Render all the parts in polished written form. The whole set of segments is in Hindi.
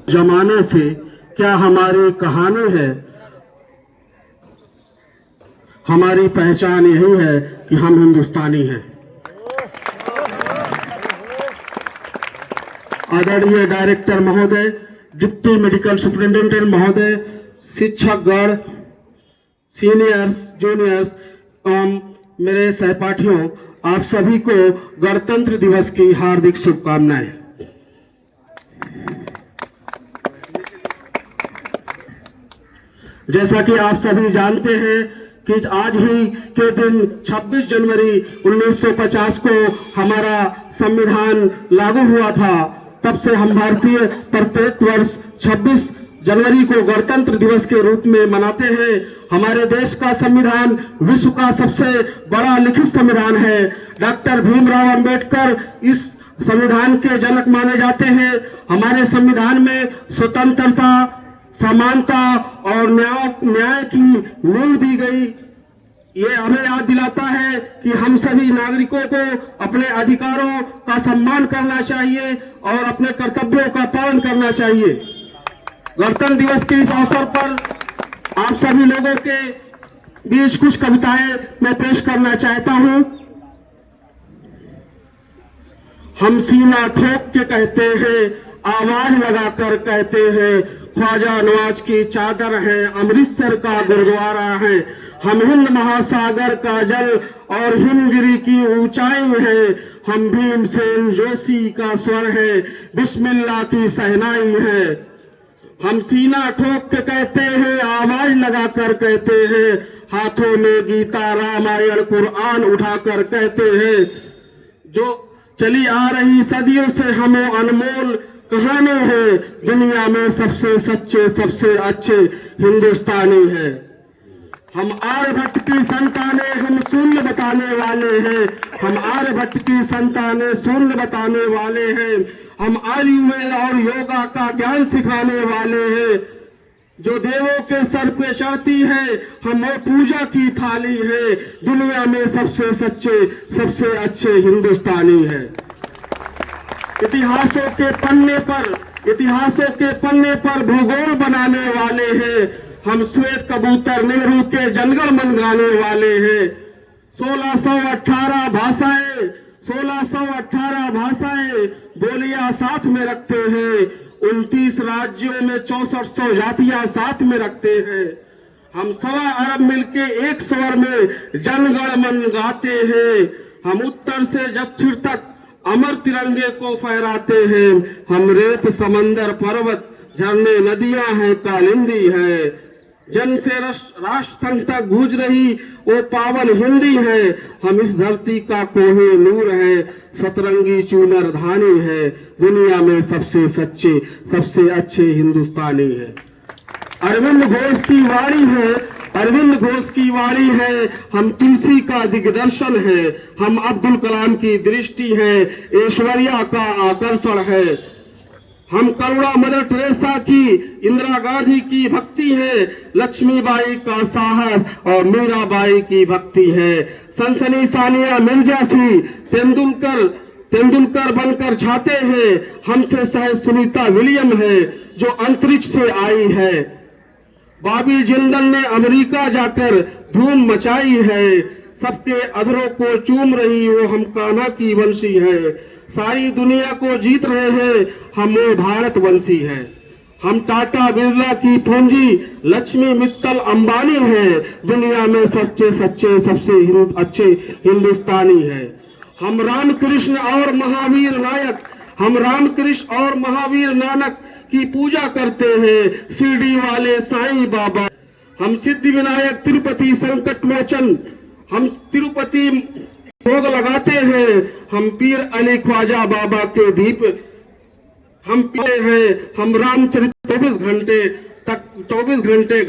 जमाने से क्या हमारी कहानी है। हमारी पहचान यही है कि हम हिंदुस्तानी हैं। आदरणीय डायरेक्टर महोदय, डिप्टी मेडिकल सुपरिटेंडेंट महोदय, शिक्षकगण, सीनियर्स, जूनियर्स एवं मेरे सहपाठियों, आप सभी को गणतंत्र दिवस की हार्दिक शुभकामनाएं। जैसा कि आप सभी जानते हैं कि आज ही के दिन 26 जनवरी 1950 को हमारा संविधान लागू हुआ था। तब से हम भारतीय प्रत्येक वर्ष 26 जनवरी को गणतंत्र दिवस के रूप में मनाते हैं। हमारे देश का संविधान विश्व का सबसे बड़ा लिखित संविधान है। डॉक्टर भीमराव अंबेडकर इस संविधान के जनक माने जाते हैं। हमारे संविधान में स्वतंत्रता, समानता और न्याय की नींव दी गई। ये हमें याद दिलाता है कि हम सभी नागरिकों को अपने अधिकारों का सम्मान करना चाहिए और अपने कर्तव्यों का पालन करना चाहिए। गणतंत्र दिवस के इस अवसर पर आप सभी लोगों के बीच कुछ कविताएं मैं पेश करना चाहता हूं। हम सीना ठोक के कहते हैं, आवाज लगाकर कहते हैं, ख्वाजा नवाज की चादर है, अमृतसर का गुरुद्वारा है। हम हिंद महासागर का जल और हिमगिरी की ऊंचाई है। हम भीमसेन जोशी का स्वर है, बिस्मिल्लाह की सहनाई है। हम सीना ठोक के कहते हैं, आवाज लगाकर कहते हैं, हाथों में गीता, रामायण, कुरान उठाकर कहते हैं। जो चली आ रही सदियों से हमें अनमोल कहानी है, दुनिया में सबसे सच्चे, सबसे अच्छे हिंदुस्तानी है। हम आर्यभट्ट की संतानें, हम शून्य बताने वाले हैं। हम आर्यभट्ट की संतानें, शून्य बताने वाले हैं। हम आयुर्वेद और योगा का ज्ञान सिखाने वाले हैं। जो देवों के सर पे चढ़ती है, हम वो पूजा की थाली है। दुनिया में सबसे सच्चे, सबसे अच्छे हिंदुस्तानी है। इतिहासों के पन्ने पर भूगोल बनाने वाले हैं। हम श्वेत कबूतर, नेहरू के जंगल मन गाने वाले हैं। 1618 भाषाएं बोलियां साथ में रखते हैं। 29 राज्यों में 6400 जातियां साथ में रखते हैं। हम 1.25 अरब मिलके एक स्वर में जनगण मन गाते हैं। हम उत्तर से दक्षिण तक अमर तिरंगे को फहराते हैं। हम रेत, समंदर, पर्वत, झरने, नदियां हैं, कालिंदी है। जन से राष्ट्र संघ तक गूंज रही वो पावन हिंदी है। हम इस धरती का कोहे नूर है, सतरंगी चूनर धानी है। दुनिया में सबसे सच्चे, सबसे अच्छे हिंदुस्तानी है। अरविंद घोष की वाणी है। हम तुलसी का दिग्दर्शन है। हम अब्दुल कलाम की दृष्टि है, ऐश्वर्या का आकर्षण है। हम करुणा मदर टेरेसा की, इंदिरा गांधी की भक्ति है। लक्ष्मीबाई का साहस और मीराबाई की भक्ति है। सनसनी सानिया मिर्जा सी तेंदुलकर बनकर छाते हैं। हमसे सहज सुनीता विलियम है, जो अंतरिक्ष से आई है। बॉबी जिंदल ने अमेरिका जाकर धूम मचाई है। सबके अधरों को चूम रही वो हम कान्हा की वंशी है। सारी दुनिया को जीत रहे हैं, हम वो भारतवंशी है। हम टाटा बिरला की पूंजी, लक्ष्मी मित्तल अंबानी है। दुनिया में सच्चे, सच्चे, सबसे अच्छे हिंदुस्तानी है। हम रामकृष्ण और महावीर नानक की पूजा करते हैं, शिरडी वाले साईं बाबा। हम सिद्धि विनायक, तिरुपति संकट मोचन, हम तिरुपति भोग लगाते हैं। हम पीर अली ख्वाजा बाबा के दीप हम पीते हैं। हम रामचरित 24 घंटे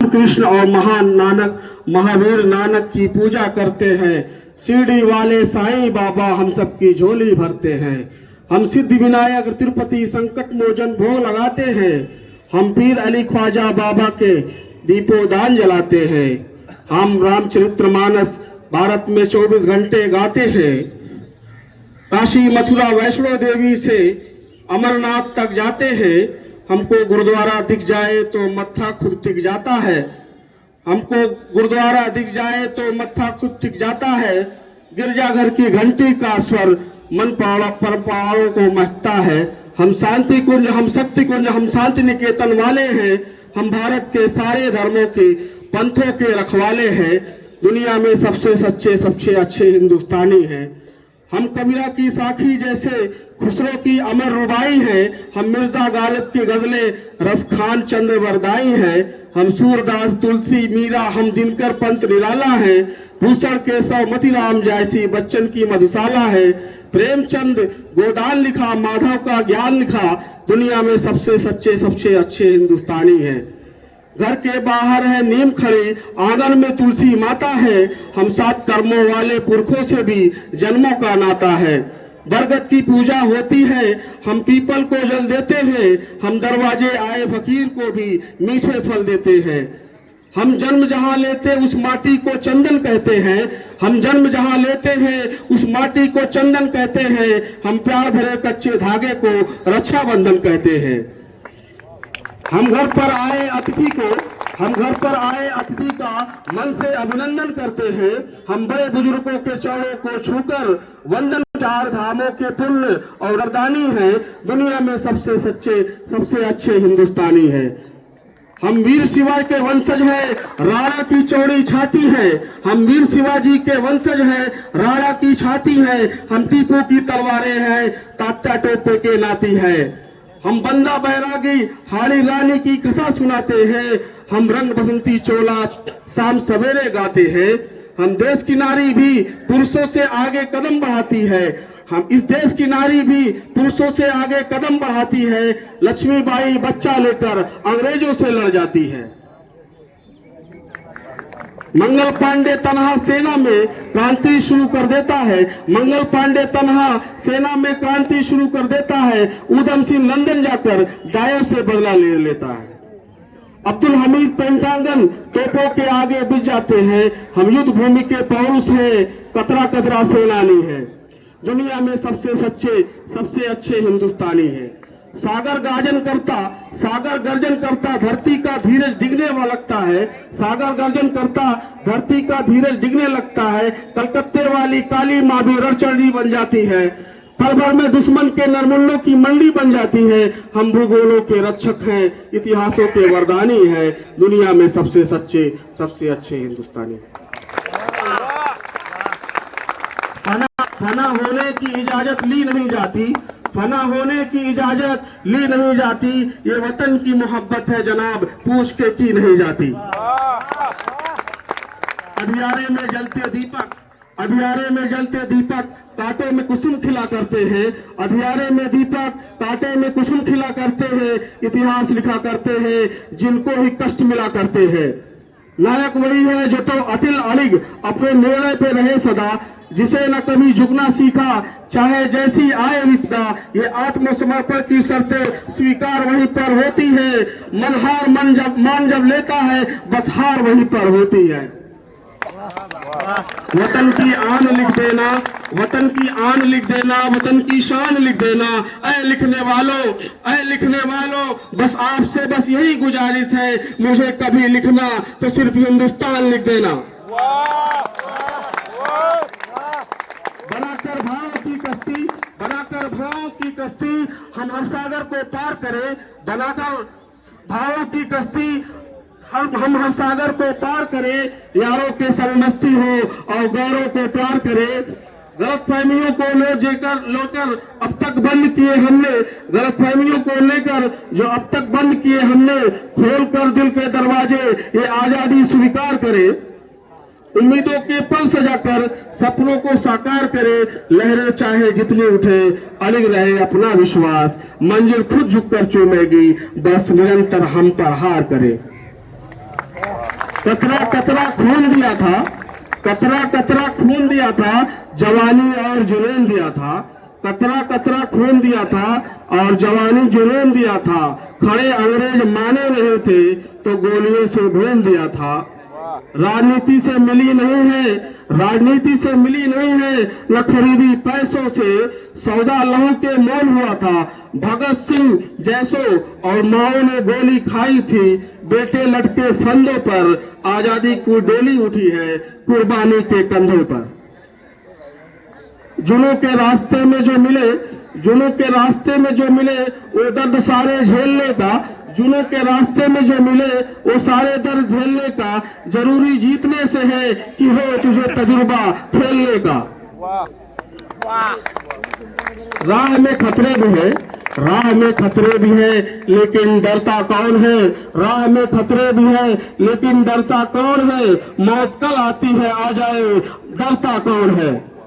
कृष्ण और महावीर नानक की पूजा करते हैं। शिरडी वाले साईं बाबा हम सबकी झोली भरते हैं। हम सिद्धि विनायक, तिरुपति संकट मोचन भोग लगाते हैं। हम पीर अली ख्वाजा बाबा के दीपोदान जलाते हैं। हम रामचरितमानस भारत में 24 घंटे गाते हैं। काशी मथुरा वैष्णो देवी से अमरनाथ तक जाते हैं, हमको गुरुद्वारा दिख जाए तो मत्था खुद टिक जाता है। हमको गुरुद्वारा दिख जाए तो मत्था खुद टिक जाता है। गिरजाघर की घंटी का स्वर मन पहाड़ों को महकता है। हम शांति कुंज, हम शक्ति कुंज, हम शांति निकेतन वाले हैं। हम भारत के सारे धर्मों के पंथों के रखवाले हैं। दुनिया में सबसे सच्चे सबसे अच्छे हिंदुस्तानी हैं। हम कबीरा की साखी जैसे खुसरो की अमर रुबाई है। हम मिर्जा गालिब की गजलें रस खान चंद्र वरदाई है। हम सूरदास तुलसी मीरा हम दिनकर पंत निराला है। भूषण केशव मतीराम जैसी बच्चन की मधुशाला है। प्रेमचंद गोदान लिखा, माधव का ज्ञान लिखा। दुनिया में सबसे सच्चे सबसे अच्छे हिंदुस्तानी है। घर के बाहर है नीम खड़ी, आंगन में तुलसी माता है। हम 7 कर्मों वाले पुरखों से भी जन्मों का नाता है। बरगद की पूजा होती है, हम पीपल को जल देते हैं। हम दरवाजे आए फकीर को भी मीठे फल देते हैं। हम जन्म जहां लेते उस माटी को चंदन कहते हैं। हम जन्म जहां लेते हैं उस माटी को चंदन कहते हैं। हम प्यार भरे कच्चे धागे को रक्षा बंधन कहते हैं। हम घर पर आए अतिथि का मन से अभिनंदन करते हैं। हम बड़े बुजुर्गों के चरणों को छूकर वंदन 4 धामों के पुण्य और वरदानी हैं। दुनिया में सबसे सच्चे सबसे अच्छे हिंदुस्तानी हैं। हम वीर शिवा के वंशज हैं, राणा की चौड़ी छाती है। हम वीर शिवाजी के वंशज हैं, राणा की छाती है। हम टीपू की तलवारें हैं, तात्या टोपे के नाती है। हम बंदा बैरागी हाड़ी रानी की कथा सुनाते हैं। हम रंग बसंती चोला शाम सवेरे गाते हैं। हम देश की नारी भी पुरुषों से आगे कदम बढ़ाती है। हम इस देश की नारी भी पुरुषों से आगे कदम बढ़ाती है। लक्ष्मीबाई बच्चा लेकर अंग्रेजों से लड़ जाती है। मंगल पांडे तनहा सेना में क्रांति शुरू कर देता है। मंगल पांडे तनहा सेना में क्रांति शुरू कर देता है। उधम सिंह लंदन जाकर डायर से बदला ले लेता है। अब्दुल हमीद पेंटांगन तोपों के आगे बिछ जाते हैं। हम युद्ध भूमि के पौरुष हैं, कतरा कतरा सेनानी है। दुनिया में सबसे सच्चे सबसे अच्छे हिंदुस्तानी है। सागर गर्जन करता धरती का धीरज डिगने वाला लगता है। सागर गर्जन करता धरती का धीरज डिगने लगता है। कलकत्ते वाली काली माँ भी रणचंडी बन जाती है। पल भर में दुश्मन के नरमुल्लों की मंडी बन जाती है। हम भूगोलों के रक्षक हैं, इतिहासों के वरदानी हैं। दुनिया में सबसे सच्चे सबसे अच्छे हिंदुस्तानी। फना होने की इजाजत ली नहीं जाती, फना होने की इजाजत ली नहीं जाती। ये वतन की मोहब्बत है जनाब, पूछ के की नहीं जाती। अंधियारे में जलते दीपक, अंधियारे में जलते दीपक कांटे में कुसुम खिला करते हैं। अंधियारे में दीपक कांटे में कुसुम खिला करते हैं। इतिहास लिखा करते हैं जिनको ही कष्ट मिला करते हैं। नायक वही है जो तो अटिल अड़िग अपने निर्णय पे रहे सदा, जिसे न कभी झुकना सीखा चाहे जैसी आए विपदा। ये आत्मसमर्पण की शर्तें स्वीकार वहीं पर होती है। मान जब लेता है बस हार वहीं पर होती है। वतन की आन लिख देना, वतन की आन लिख देना, वतन की शान लिख देना। ऐ लिखने वालों बस आपसे बस यही गुजारिश है, मुझे कभी लिखना तो सिर्फ हिंदुस्तान लिख देना। बनाकर भाव की कश्ती हम हर सागर को पार करें। बनाकर भावों की कश्ती हम हर सागर को पार करें। यारों के संग मस्ती हो और गौरों को प्यार करें। गलतफहमियों को लेकर अब तक बंद किए हमने, गलतफहमियों को लेकर जो अब तक बंद किए हमने, खोलकर दिल के दरवाजे ये आजादी स्वीकार करें। उम्मीदों के पल सजाकर सपनों को साकार करे। लहरें चाहे जितनी उठे अड़िग रहे अपना विश्वास। मंजिल खुद झुककर चूमेगी बस निरंतर हम पर हार करे। कतरा कतरा खून दिया था, कतरा कतरा खून दिया था, जवानी और जुनून दिया था। कतरा कतरा खून दिया था और जवानी जुनून दिया था। खड़े अंग्रेज माने नहीं थे तो गोलियों से भून दिया था। राजनीति से मिली नहीं है, राजनीति से मिली नहीं है, न खरीदी पैसों से, सौदा लहू के मोल हुआ था। भगत सिंह जैसो और माओ ने गोली खाई थी, बेटे लटके फंदों पर, आजादी की डोली उठी है कुर्बानी के कंधों पर। जुनून के रास्ते में जो मिले, जुनून के रास्ते में जो मिले वो दर्द सारे झेलने का, जुनून के रास्ते में जो मिले वो सारे दर्द झेलने का, जरूरी जीतने से है कि हो तुझे तजुर्बा खेलने का। राह में खतरे भी है, राह में खतरे भी है, लेकिन डरता कौन है? राह में खतरे भी है, लेकिन डरता कौन है? मौत कल आती है आ जाए, डरता कौन है?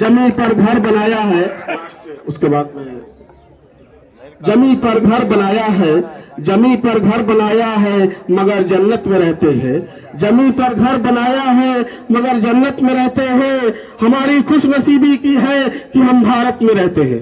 जमीन पर घर बनाया है, उसके बाद में जमीन पर घर बनाया है, जमीन पर घर बनाया है मगर जन्नत में रहते हैं। जमीन पर घर बनाया है मगर जन्नत में रहते हैं। हमारी खुशनसीबी की है कि हम भारत में रहते हैं।